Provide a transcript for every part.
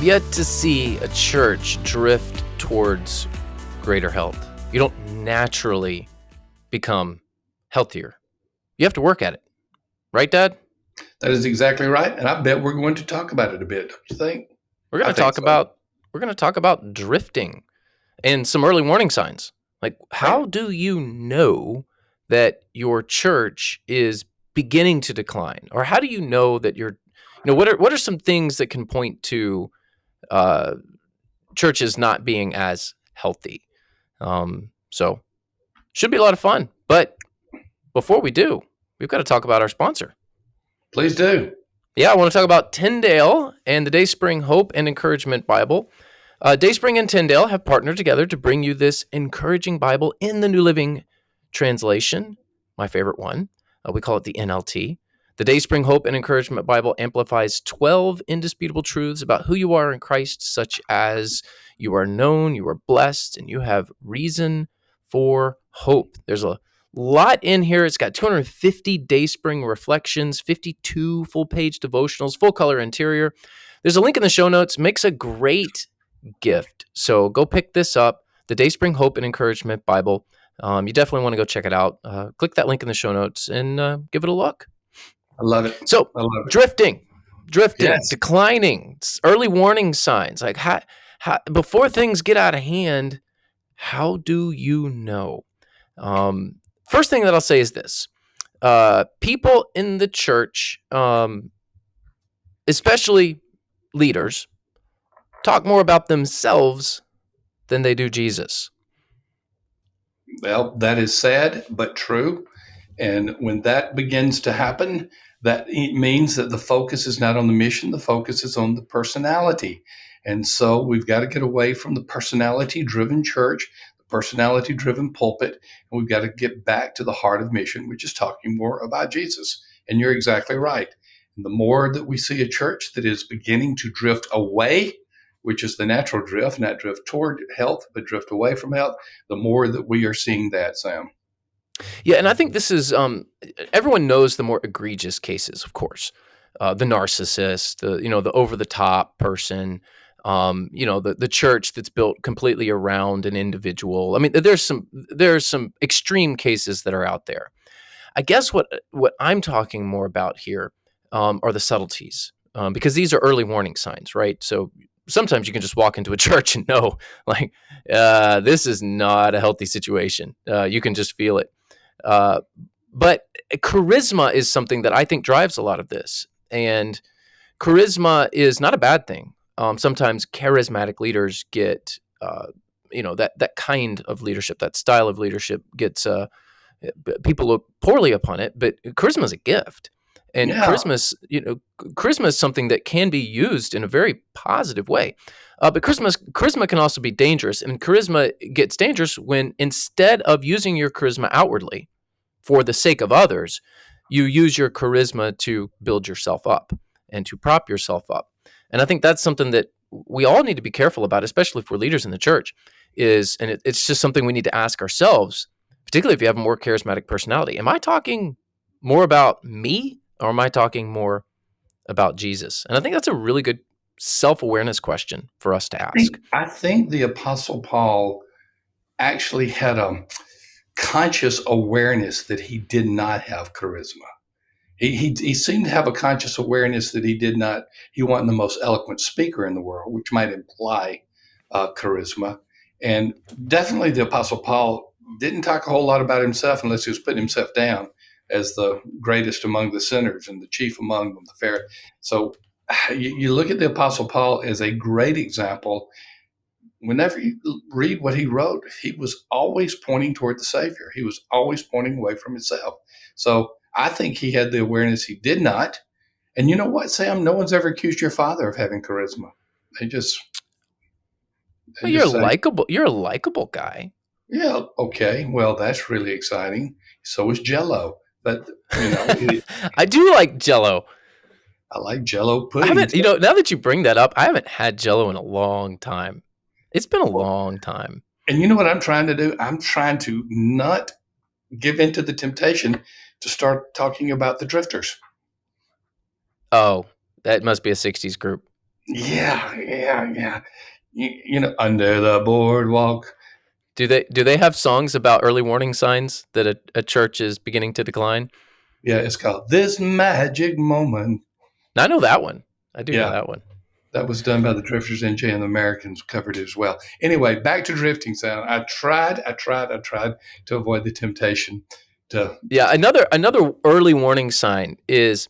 yet to see a church drift towards greater health. You don't naturally become healthier. You have to work at it. Right, Dad? That is exactly right. And I bet we're going to talk about it a bit, don't you think? We're going I to think talk so. about drifting and some early warning signs. Like, how Right. do you know that your church is beginning to decline? Or how do you know that what are some things that can point to churches not being as healthy? So should be a lot of fun. But before we do, we've got to talk about our sponsor. Please do. Yeah, I want to talk about Tyndale and the Dayspring Hope and Encouragement Bible. Dayspring and Tyndale have partnered together to bring you this encouraging Bible in the New Living Translation, my favorite one. We call it the NLT. The Dayspring Hope and Encouragement Bible amplifies 12 indisputable truths about who you are in Christ, such as you are known, you are blessed, and you have reason for hope. There's a lot in here. It's got 250 Dayspring reflections, 52 full-page devotionals, full-color interior. There's a link in the show notes. Makes a great gift. So go pick this up, the Dayspring Hope and Encouragement Bible. You definitely want to go check it out. Click that link in the show notes and give it a look. I love it. So I love it. drifting, Yes. declining, early warning signs. Like how, before things get out of hand, how do you know? First thing that I'll say is this. People in the church, especially leaders, talk more about themselves than they do Jesus. Well, that is sad, but true. And when that begins to happen, that means that the focus is not on the mission, the focus is on the personality. And so we've got to get away from the personality driven church, the personality driven pulpit, and we've got to get back to the heart of mission, which is talking more about Jesus. And you're exactly right. And the more that we see a church that is beginning to drift away, which is the natural drift, not drift toward health, but drift away from health, the more that we are seeing that, Sam. Yeah, and I think this is everyone knows the more egregious cases, of course. The narcissist, the over the top person, the church that's built completely around an individual. I mean, there's some extreme cases that are out there. I guess what I'm talking more about here are the subtleties, because these are early warning signs, right? So sometimes you can just walk into a church and know, like, this is not a healthy situation. You can just feel it. But charisma is something that I think drives a lot of this. And charisma is not a bad thing. Sometimes charismatic leaders get, that kind of leadership, that style of leadership gets, people look poorly upon it, but charisma is a gift. And Yeah. charisma is something that can be used in a very positive way. But charisma can also be dangerous. And charisma gets dangerous when, instead of using your charisma outwardly for the sake of others, you use your charisma to build yourself up and to prop yourself up. And I think that's something that we all need to be careful about, especially if we're leaders in the church, it's just something we need to ask ourselves, particularly if you have a more charismatic personality. Am I talking more about me, or am I talking more about Jesus? And I think that's a really good self-awareness question for us to ask. I think the Apostle Paul actually had a conscious awareness that he did not have charisma. He seemed to have a conscious awareness that he wasn't the most eloquent speaker in the world, which might imply charisma. And definitely the Apostle Paul didn't talk a whole lot about himself unless he was putting himself down as the greatest among the sinners and the chief among them, the fair. So you look at the Apostle Paul as a great example. Whenever you read what he wrote, he was always pointing toward the Savior. He was always pointing away from himself. So I think he had the awareness he did not. And you know what, Sam? No one's ever accused your father of having charisma. They just You're say, likable. You're a likable guy. yeah, okay, well, that's really exciting. So is Jello. But, I do like Jello. I like Jello I pudding. haven't, now that you bring that up, I haven't had Jello in a long time. It's been a long time. And you know what I'm trying to do? I'm trying to not give into the temptation to start talking about the drifters. Oh, that must be a 60s group. Yeah. Under the boardwalk. Do they have songs about early warning signs that a church is beginning to decline? Yeah, it's called This Magic Moment. Now, I know that one. I do know Yeah, that one. that was done by the Drifters NJ, and the Americans covered it as well. Anyway, back to drifting sound. I tried to avoid the temptation to Yeah, another early warning sign is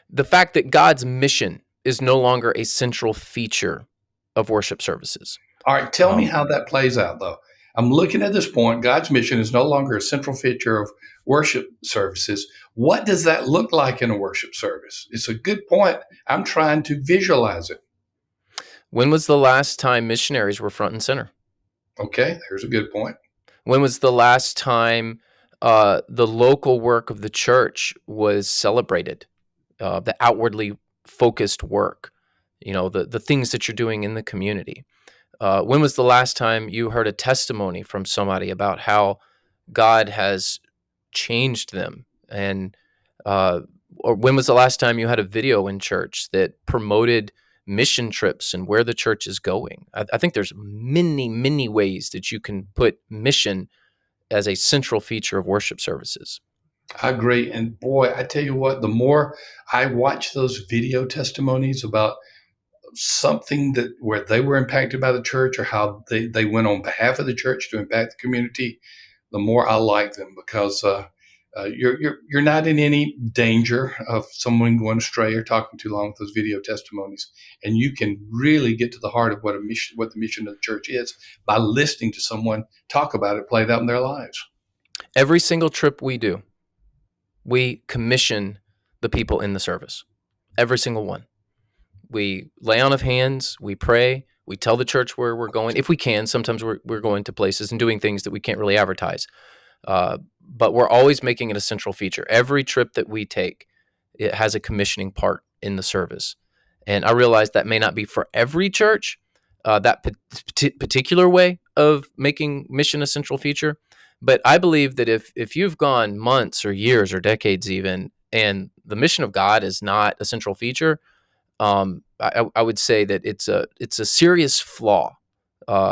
the fact that God's mission is no longer a central feature of worship services. All right, tell me Um, how that plays out, though. I'm looking at this point. God's mission is no longer a central feature of worship services. What does that look like in a worship service? It's a good point. I'm trying to visualize it. when was the last time missionaries were front and center? Okay, there's a good point. When was the last time the local work of the church was celebrated? The outwardly focused work, the things that you're doing in the community. When was the last time you heard a testimony from somebody about how God has changed them? And or when was the last time you had a video in church that promoted mission trips and where the church is going? I think there's many, many ways that you can put mission as a central feature of worship services. I agree. And boy, I tell you what, the more I watch those video testimonies about something that where they were impacted by the church or how they went on behalf of the church to impact the community, the more I like them because you're not in any danger of someone going astray or talking too long with those video testimonies, and you can really get to the heart of what the mission of the church is by listening to someone talk about it played out in their lives. Every single trip we do, we commission the people in the service. Every single one. We lay on of hands, we pray, we tell the church where we're going. If we can, sometimes we're going to places and doing things that we can't really advertise. But we're always making it a central feature. Every trip that we take, it has a commissioning part in the service. And I realize that may not be for every church, that particular way of making mission a central feature. But I believe that if you've gone months or years or decades even, and the mission of God is not a central feature, I would say that it's a serious flaw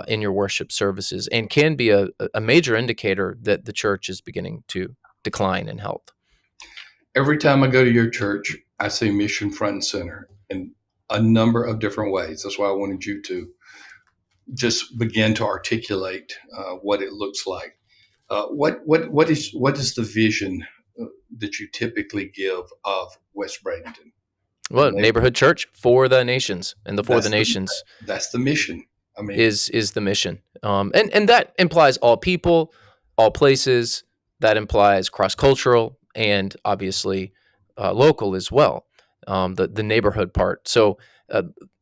in your worship services and can be a major indicator that the church is beginning to decline in health. Every time I go to your church, I see mission front and center in a number of different ways. That's why I wanted you to just begin to articulate what it looks like. What is the vision that you typically give of West Bradenton? Well, neighborhood church for the nations, and the for the That's the nations that's the mission. I mean, is the mission, and that implies all people, all places. That implies cross cultural and obviously local as well. The neighborhood part. So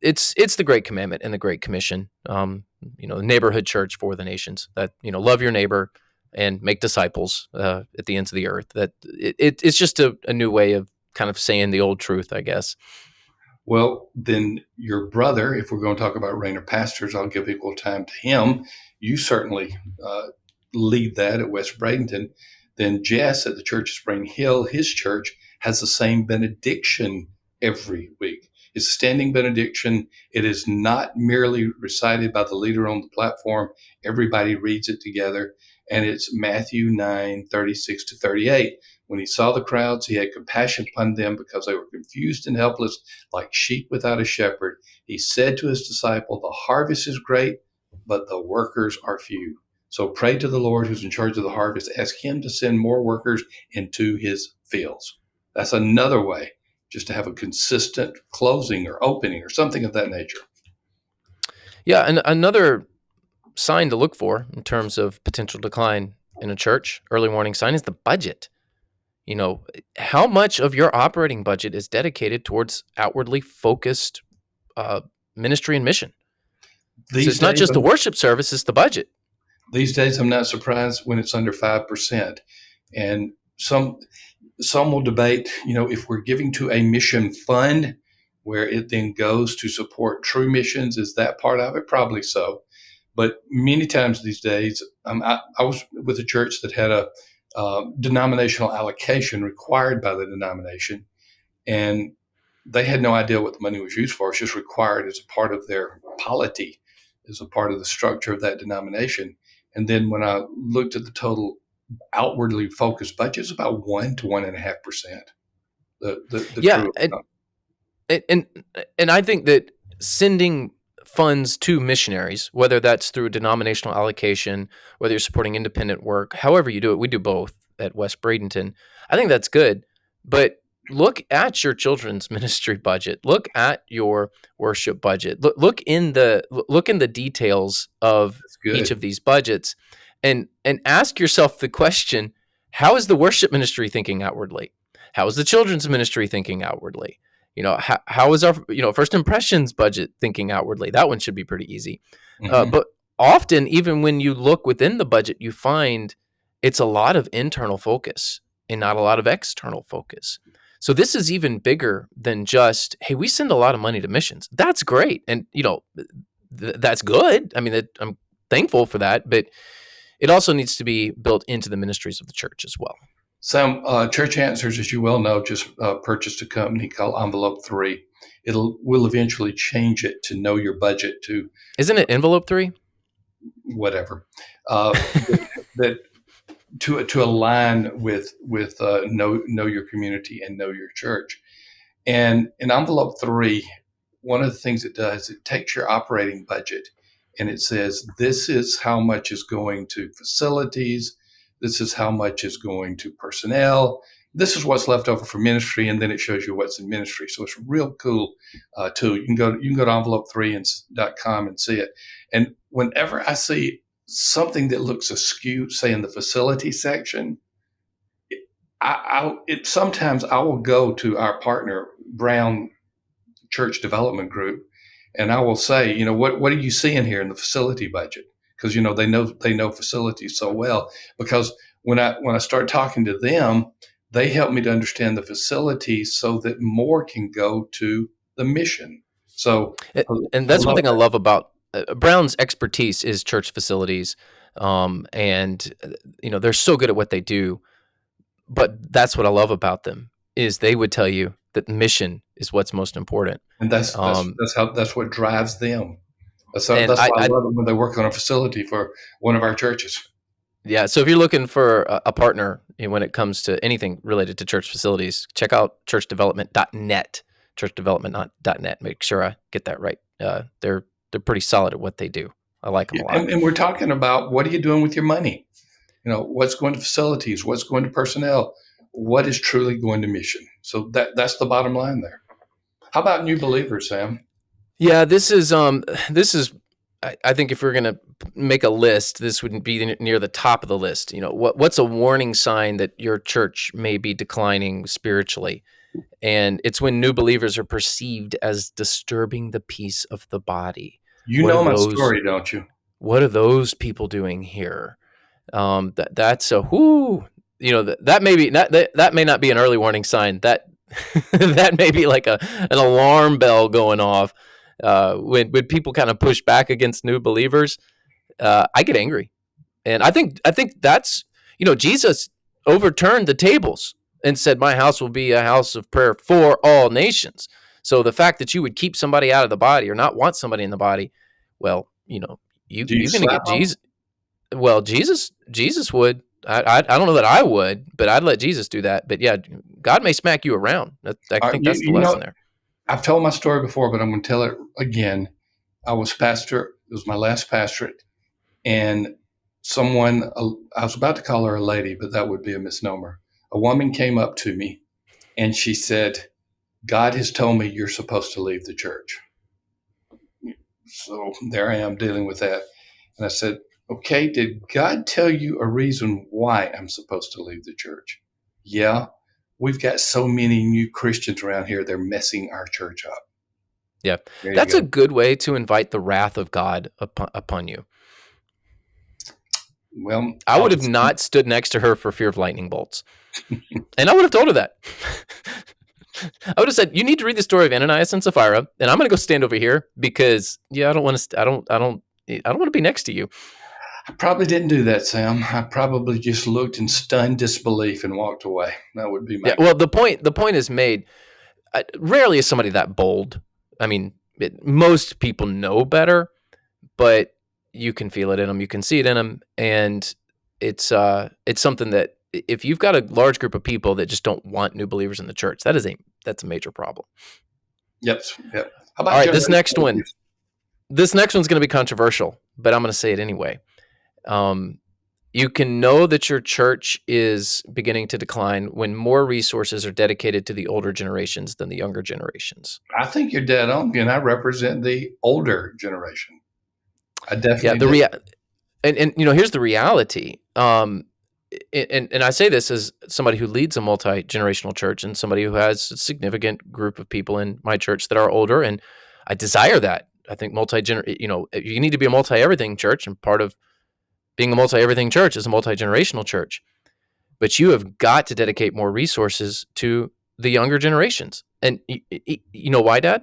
it's the Great Commandment and the Great Commission. The neighborhood church for the nations. That love your neighbor and make disciples at the ends of the earth. That it's just a new way of kind of saying the old truth, I guess. well, then your brother, if we're going to talk about Rainer pastors, I'll give equal time to him. You certainly lead that at West Bradenton. Then Jess at the Church of Spring Hill, his church has the same benediction every week. It's a standing benediction. It is not merely recited by the leader on the platform. Everybody reads it together. And it's Matthew 9:36-38. When he saw the crowds, he had compassion upon them because they were confused and helpless, like sheep without a shepherd. He said to his disciple, the harvest is great, but the workers are few. So pray to the Lord who's in charge of the harvest. Ask him to send more workers into his fields. That's another way just to have a consistent closing or opening or something of that nature. Yeah, and another sign to look for in terms of potential decline in a church, early warning sign, is the budget. How much of your operating budget is dedicated towards outwardly focused uh, ministry and mission? So These it's not days, just the worship service, it's the budget. these days, I'm not surprised when it's under 5%. And some will debate, if we're giving to a mission fund where it then goes to support true missions, is that part of it? Probably so. But many times these days, I was with a church that had a denominational allocation required by the denomination. And they had no idea what the money was used for. It's just required as a part of their polity, as a part of the structure of that denomination. And then when I looked at the total outwardly focused budget, it's about 1 to 1.5%. The Yeah, true. and and I think that sending funds to missionaries, whether that's through denominational allocation, whether you're supporting independent work, however you do it, we do both at West Bradenton. I think that's good. But look at your children's ministry budget. Look at your worship budget. Look in the details of That's each good. of these budgets, and ask yourself the question: how is the worship ministry thinking outwardly? How is the children's ministry thinking outwardly? How is our first impressions budget thinking outwardly? That one should be pretty easy. Hmm. But often, even when you look within the budget, you find it's a lot of internal focus and not a lot of external focus. So this is even bigger than just, hey, we send a lot of money to missions. That's great, and that's good. I mean, I'm thankful for that, but it also needs to be built into the ministries of the church as well. Some Church Answers, as you well know, just purchased a company called Envelope 3. Will eventually change it to know your budget to Isn't it envelope 3? whatever. That to align with know your community and know your church. And in Envelope 3, one of the things it does, it takes your operating budget and it says, this is how much is going to facilities. This is how much is going to personnel. This is what's left over for ministry. And then it shows you what's in ministry. So it's a real cool tool. You can go to envelope3.com and see it. And whenever I see something that looks askew, say in the facility section, sometimes I will go to our partner Brown Church Development Group, and I will say, what do you see in here in the facility budget? Because they know facilities so well. Because when I start talking to them, they help me to understand the facilities so that more can go to the mission. So And I that's one love thing I that. love about Brown's expertise is church facilities, and they're so good at what they do. But that's what I love about them is they would tell you that mission is what's most important. And Um, that's what drives them. and That's why I love it when they work on a facility for one of our churches. yeah, so if you're looking for a partner when it comes to anything related to church facilities, check out churchdevelopment.net. Churchdevelopment.net. Make sure I get that right. They're pretty solid at what they do. I like them Yeah, a lot. and we're talking about, what are you doing with your money? What's going to facilities, what's going to personnel, what is truly going to mission. So that's the bottom line there. How about new believers, Sam? Yeah, this is I think if we're gonna make a list, this wouldn't be near the top of the list. What's a warning sign that your church may be declining spiritually? And it's when new believers are perceived as disturbing the peace of the body. You What are know my those? story, don't you? What are those people doing here? That's a whoo. That may be not that may not be an early warning sign. That that may be like an alarm bell going off. When people kind of push back against new believers, I get angry, and I think that's Jesus overturned the tables and said, "My house will be a house of prayer for all nations." So the fact that you would keep somebody out of the body or not want somebody in the body, well, Do you you're going to slap get them? Jesus. Well, Jesus would. I don't know that I would, but I'd let Jesus do that. But yeah, God may smack you around. I think You, that's the you know, lesson there. I've told my story before, but I'm going to tell it again. I was pastor. It was my last pastorate, and I was about to call her a lady, but that would be a misnomer. A woman came up to me and she said, God has told me you're supposed to leave the church. So there I am dealing with that. And I said, okay, did God tell you a reason why I'm supposed to leave the church? Yeah, we've got so many new Christians around here, they're messing our church up. Yeah, There you that's a go. good way to invite the wrath of God upon you. Well, I I'll would have just, not stood next to her for fear of lightning bolts, and I would have told her that. I would have said, "You need to read the story of Ananias and Sapphira, and I'm going to go stand over here because I don't want to. I don't want to be next to you." I probably didn't do that, Sam. I probably just looked in stunned disbelief and walked away. That would be Yeah. my. Well, the point is made. rarely is somebody that bold. I mean, most people know better, but you can feel it in them. You can see it in them, and it's something that if you've got a large group of people that just don't want new believers in the church, that's a major problem. Yep. Yep. How about All right, generational abuse? this next one's going to be controversial, but I'm going to say it anyway. You can know that your church is beginning to decline when more resources are dedicated to the older generations than the younger generations. I think you're dead on. And I represent the older generation. I Yeah, definitely do. and here's the reality. And I say this as somebody who leads a multi-generational church and somebody who has a significant group of people in my church that are older, and I desire that. I think you need to be a multi-everything church, and part of being a multi-everything church is a multi-generational church. But you have got to dedicate more resources to the younger generations. And you know why, Dad?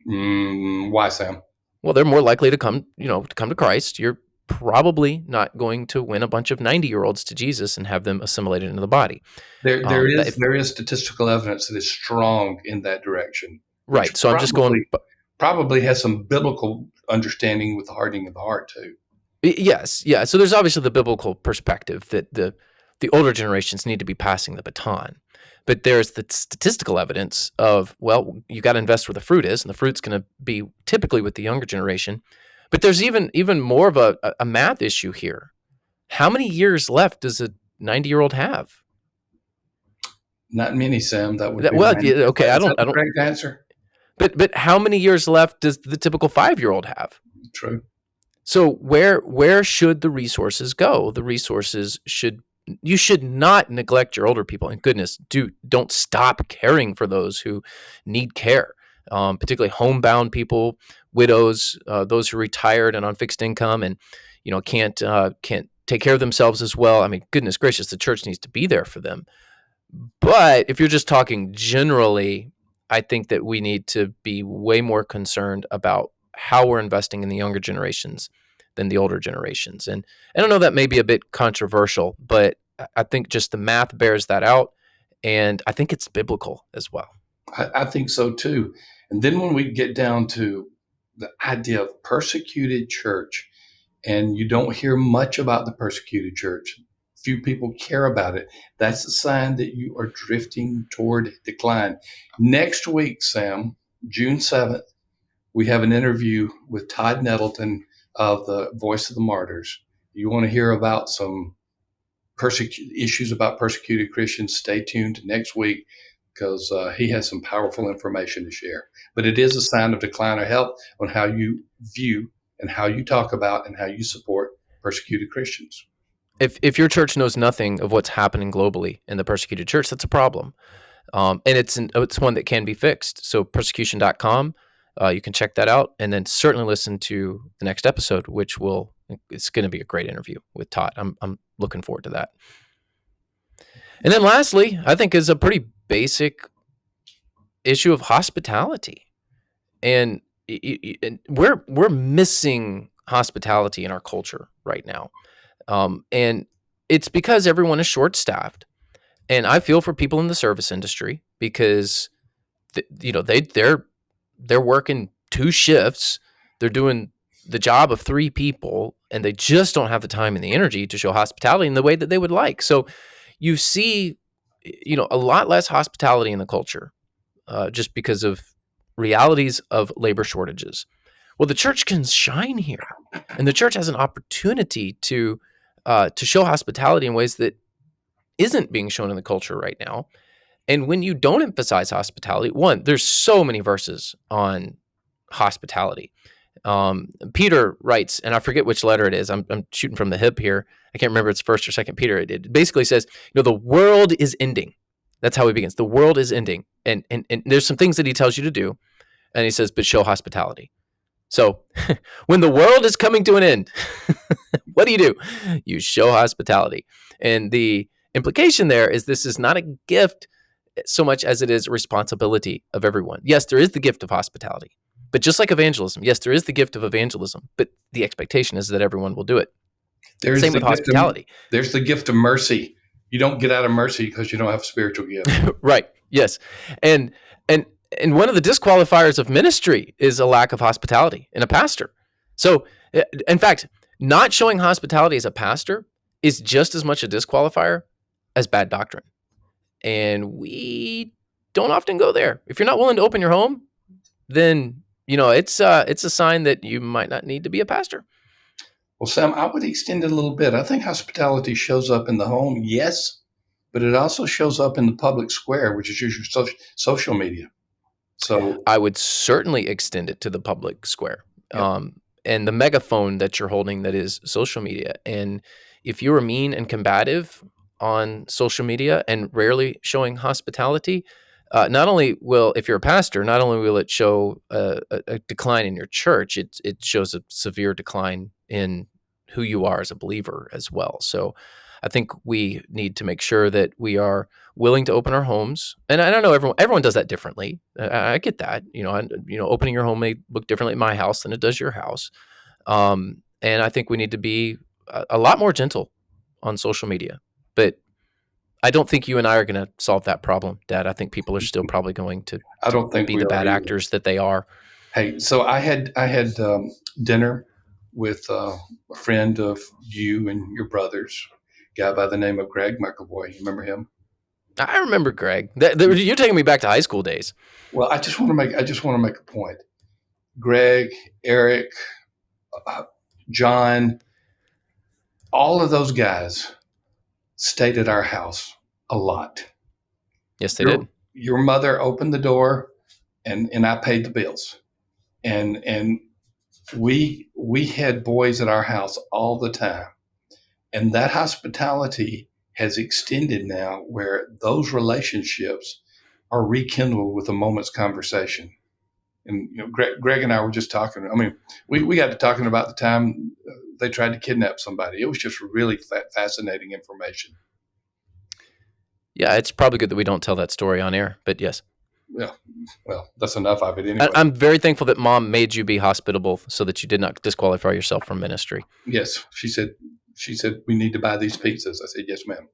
Why, Sam? Well, they're more likely to come to Christ. You're probably not going to win a bunch of 90-year-olds to Jesus and have them assimilated into the body. There is statistical evidence that is strong in that direction. Right. So I'm just going. Probably has some biblical understanding with the hardening of the heart too. Yes. Yeah. So there's obviously the biblical perspective that the older generations need to be passing the baton. But there's the statistical evidence of, well, you got to invest where the fruit is, and the fruit's going to be typically with the younger generation. But there's even more of a math issue here. How many years left does a 90-year-old have? Not many, Sam. That would be okay. I don't. Correct answer. But how many years left does the typical 5-year-old have? True. So where should the resources go? The resources you should not neglect your older people. And goodness, don't stop caring for those who need care, particularly homebound people, widows, those who are retired and on fixed income, and can't take care of themselves as well. I mean, goodness gracious, the church needs to be there for them. But if you're just talking generally, I think that we need to be way more concerned about how we're investing in the younger generations than the older generations. And I don't know, that may be a bit controversial, but I think just the math bears that out. And I think it's biblical as well. I think so too. And then when we get down to the idea of persecuted church, and you don't hear much about the persecuted church, few people care about it, that's a sign that you are drifting toward decline. Next week, Sam, June 7th, we have an interview with Todd Nettleton of the Voice of the Martyrs. You want to hear about some issues about persecuted Christians, stay tuned next week, because he has some powerful information to share. But it is a sign of decline or health on how you view and how you talk about and how you support persecuted Christians. If your church knows nothing of what's happening globally in the persecuted church, that's a problem. And it's one that can be fixed. So persecution.com, you can check that out, and then certainly listen to the next episode, it's going to be a great interview with Todd. I'm looking forward to that. And then lastly, I think is a pretty basic issue of hospitality. And we're missing hospitality in our culture right now. And it's because everyone is short-staffed. And I feel for people in the service industry because they're working 2 shifts. They're doing the job of 3 people, and they just don't have the time and the energy to show hospitality in the way that they would like. So you see, a lot less hospitality in the culture, just because of realities of labor shortages. Well, the church can shine here, and the church has an opportunity to show hospitality in ways that isn't being shown in the culture right now. And when you don't emphasize hospitality, one, there's so many verses on hospitality. Peter writes, and I forget which letter it is. I'm shooting from the hip here. I can't remember if it's 1st or 2nd Peter. It basically says, the world is ending. That's how he begins. The world is ending. And there's some things that he tells you to do. And he says, but show hospitality. So when the world is coming to an end, what do? You show hospitality. And the implication there is this is not a gift so much as it is a responsibility of everyone. Yes, there is the gift of hospitality, but just like evangelism, yes, there is the gift of evangelism, but the expectation is that everyone will do it. Same with hospitality. There's the gift of mercy. You don't get out of mercy because you don't have a spiritual gift. Right. Yes. And And and one of the disqualifiers of ministry is a lack of hospitality in a pastor. So, in fact, not showing hospitality as a pastor is just as much a disqualifier as bad doctrine. And we don't often go there. If you're not willing to open your home, then it's a sign that you might not need to be a pastor. Well, Sam, I would extend it a little bit. I think hospitality shows up in the home, yes, but it also shows up in the public square, which is usually social media. So I would certainly extend it to the public square. yeah. And the megaphone that you're holding, that is social media. And if you are mean and combative on social media and rarely showing hospitality, not only will, if you're a pastor, not only will it show a decline in your church, it shows a severe decline in who you are as a believer as well. So I think we need to make sure that we are willing to open our homes. And I don't know, everyone does that differently. I get that. Opening your home may look differently at my house than it does your house. And I think we need to be a lot more gentle on social media. But I don't think you and I are going to solve that problem, Dad. I think people are still probably going to I don't think be we the are bad either. actors that they are. Hey, so I had dinner with a friend of you and your brothers, a guy by the name of Greg McAvoy. You remember him? I remember Greg. You're taking me back to high school days. Well, I just want to make a point. Greg, Eric, John, all of those guys stayed at our house a lot. Yes, they Your did. your mother opened the door, and I paid the bills, and we had boys at our house all the time, and that hospitality has extended now where those relationships are rekindled with a moment's conversation. And Greg and I were just talking. I mean, we got to talking about the time they tried to kidnap somebody. It was just really fascinating information. Yeah, it's probably good that we don't tell that story on air, but yes. Yeah, well, that's enough of it anyway. I'm very thankful that Mom made you be hospitable so that you did not disqualify yourself from ministry. Yes, she said. She said we need to buy these pizzas. I said yes, ma'am.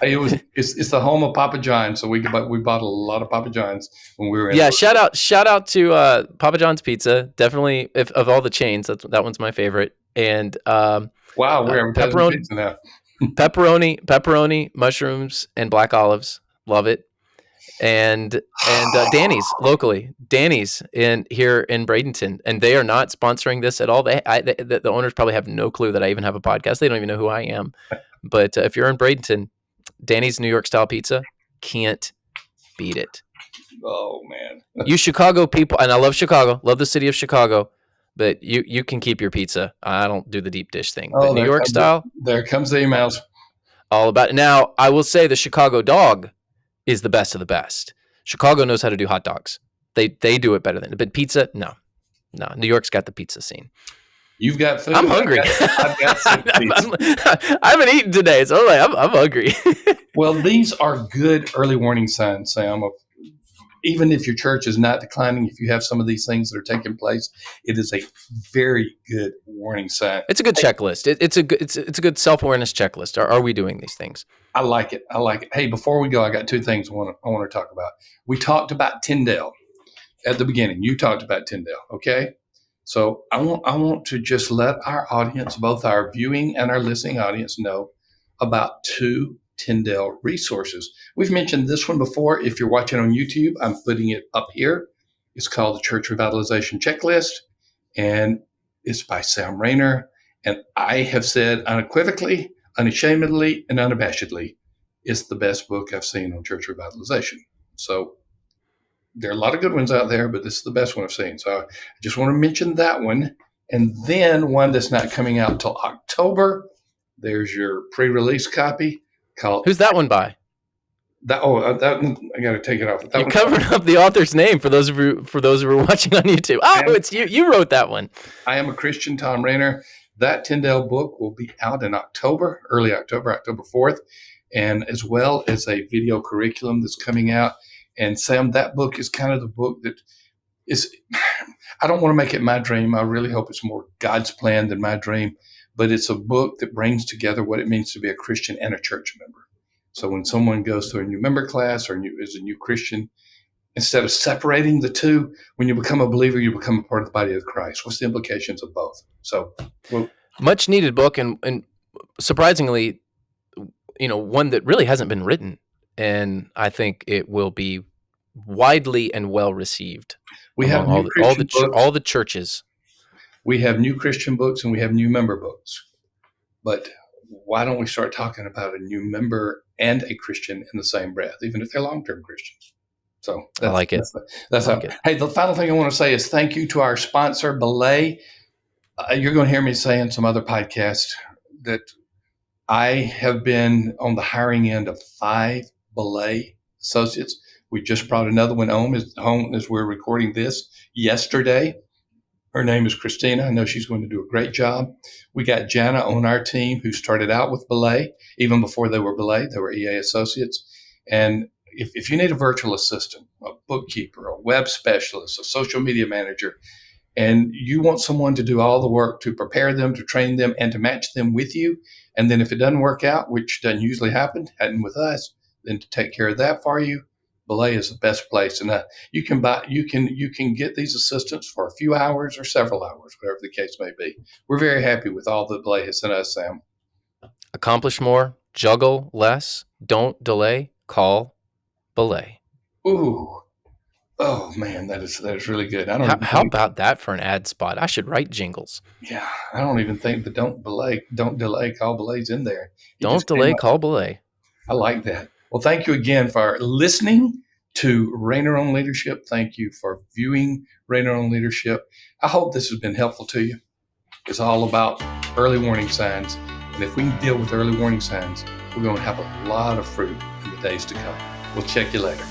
It's the home of Papa John's, so we bought a lot of Papa John's when we were in. Yeah, shout out to Papa John's Pizza. Definitely, if of all the chains, that one's my favorite. And Wow, we're advertising pepperoni, pizza now. pepperoni, mushrooms, and black olives. Love it. And Danny's locally, Danny's here in Bradenton, and they are not sponsoring this at all. The owners probably have no clue that I even have a podcast. They don't even know who I am. But if you're in Bradenton, Danny's New York style pizza, can't beat it. Oh man, You Chicago people, and I love Chicago, love the city of Chicago, but you can keep your pizza. I don't do the deep dish thing, but New York style, there comes the emails. all about it. Now, I will say the Chicago dog is the best of the best. Chicago knows how to do hot dogs. They do it better than, but pizza, no. New York's got the pizza scene. You've got food. I'm hungry. I've got some pizza. I haven't eaten today, so I'm hungry. Well, these are good early warning signs, Sam. Of even if your church is not declining, if you have some of these things that are taking place, it is a very good warning sign. It's a good checklist. It's a good self-awareness checklist. Are we doing these things? I like it. Hey, before we go, I got two things I want to talk about. We talked about Tyndale at the beginning. You talked about Tyndale, okay? So I want to just let our audience, both our viewing and our listening audience, know about two Tyndale resources. We've mentioned this one before. If you're watching on YouTube, I'm putting it up here. It's called the Church Revitalization Checklist, and it's by Sam Rainer. And I have said unequivocally, unashamedly, and unabashedly, it's the best book I've seen on church revitalization. So there are a lot of good ones out there, but this is the best one I've seen. So I just want to mention that one. And then one that's not coming out until October. There's your pre-release copy called. Who's that one by? I got to take it off. You covered up the author's name for those of you who are watching on YouTube. Oh, it's you. You wrote that one. I Am a Christian, Thom Rainer. That Tyndale book will be out in October, early October, October 4th, and as well as a video curriculum that's coming out. And Sam, that book is kind of the book that is, I don't want to make it my dream. I really hope it's more God's plan than my dream, but it's a book that brings together what it means to be a Christian and a church member. So when someone goes to a new member class or is a new Christian, instead of separating the two, when you become a believer, you become a part of the body of Christ. What's the implications of both? So, well, Much needed book, and surprisingly, one that really hasn't been written, and I think it will be widely and well received we have among new Christian books. all the churches. We have new Christian books and we have new member books. But why don't we start talking about a new member and a Christian in the same breath, even if they're long-term Christians? So I like it. That's I like it. Hey, the final thing I want to say is thank you to our sponsor, Belay. You're going to hear me say in some other podcasts that I have been on the hiring end of 5 Belay associates. We just brought another one home as we're recording this yesterday. Her name is Christina. I know she's going to do a great job. We got Jana on our team who started out with Belay. Even before they were Belay, they were EA associates. And if you need a virtual assistant, a bookkeeper, a web specialist, a social media manager, and you want someone to do all the work to prepare them, to train them, and to match them with you, and then if it doesn't work out, which doesn't usually happen, hadn't with us, then to take care of that for you, Belay is the best place. And you can get these assistants for a few hours or several hours, whatever the case may be. We're very happy with all that Belay has sent us, Sam. Accomplish more, juggle less, don't delay, call Belay. Ooh. Oh man, that is really good. How about that for an ad spot? I should write jingles. Yeah, I don't even think the don't delay, call Belay's in there. Don't delay, call Belay. I like that. Well, thank you again for listening to Rainer on Leadership. Thank you for viewing Rainer on Leadership. I hope this has been helpful to you. It's all about early warning signs. And if we can deal with early warning signs, we're going to have a lot of fruit in the days to come. We'll check you later.